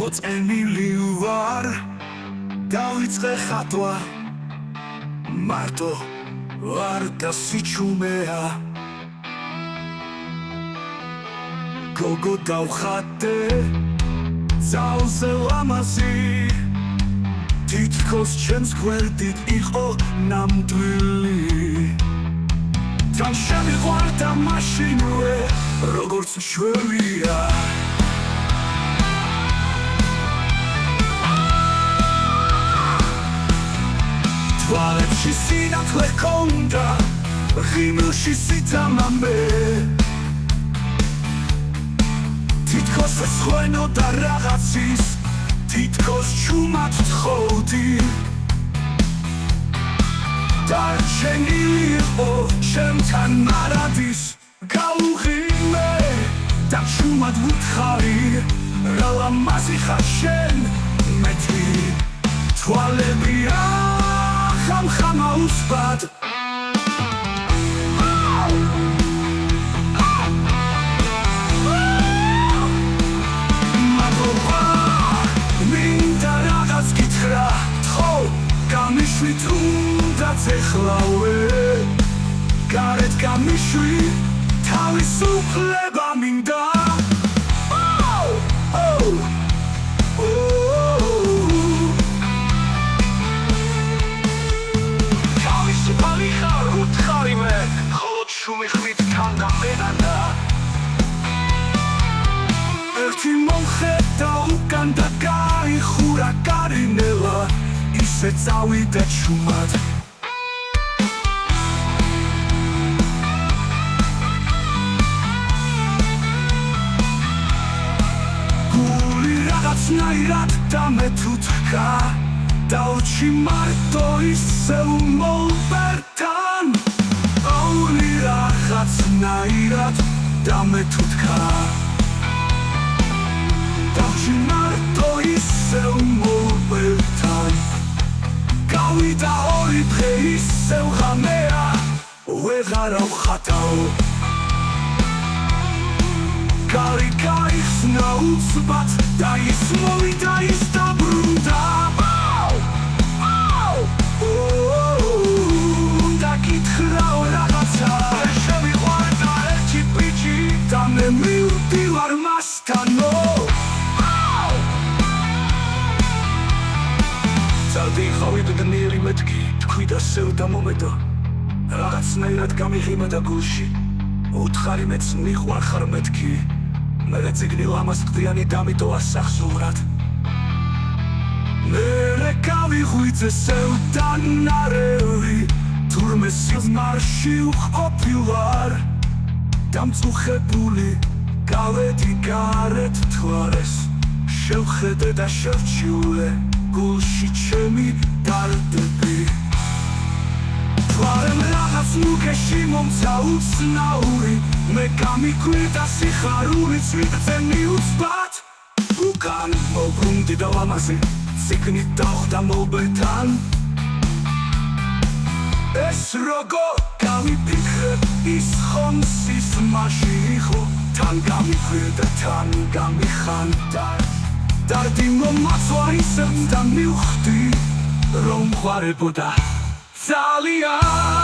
მოწენილი ვარ დავიწყე ხატვა მარტო ვარ და სიჩუმეა გოგო დავხატე ძალზე ლამაზი თითქოს ჩემს გვერდით იყო ნამდვილი თან შემიყვარდა მაშინვე როგორც შვევია თვალებში სინათლე ჰქონდა ღიმილში სიწამამე თითქოს ვესხვენოდა რაღაცის თითქოს ჩუმად ვთხოვდი დარჩენილი იყო ჩემთან მარადის გავუღიმე და ჩუმად ვუთხარი რა ლამაზი ხარ შენ მეტი თვალები ხამხამა უსბად მინდა რაღაც გითხრა თქო გამიშვი თუნდაც ეხლავე გარეთ გამიშვი თავისუფლება მინდა შუმიხვით თან დამენანა ერთი მომხედა უკან და გაიხურა გარინელა ისე წავიდა ჩუმად გული რაღაცნაირად დამეთუთხა და ოჩი მარტო ისევ მოვბერთან რაღაცნაირად დამეთუთხა დავში მარტო ისევ მოვბერთან გავიდა ორი დღე ისევ ღამეა ვეღარავ ხატაო კარი გაიხსნა უცბად და ის მოვიდა ის დაბრუნდა და გითხრაო რაღაცა და მე მივდივარ მასთანო წავდიხავი ბედნიერი მეთქი თქვი და სევდა მომედო რაღაცნაირად გამიღიმა და გულში უთხარი მეც მიყვარ ხარ მეთქი მერე წიგნი ლამაზ ყდიანი დამიტოვა სახსოვრად მერე გავიღვიძე სევდა ნარევი თურმე სიზმარში ვყოფილვარ დამწუხებული გავედი გარეთ თვალეს შევხედე და შევჩივლე გულში ჩემი დარდები თვალემ რაღაც ნუქეში მომცა უცნაური მე გამიკვირდა სიხარულიც ვიწენი უცბად უკან მობრუნდი და ლამაზი წიგნით დავხდა მოვბერთან ეს როგორ გამიფიქრე ის ხომსის მასში იყო თან გამიკვირდა თან გამიხანდა დარდი მომაცვა ისევ და მივხვდი რომ ყვარებოდა ძალიან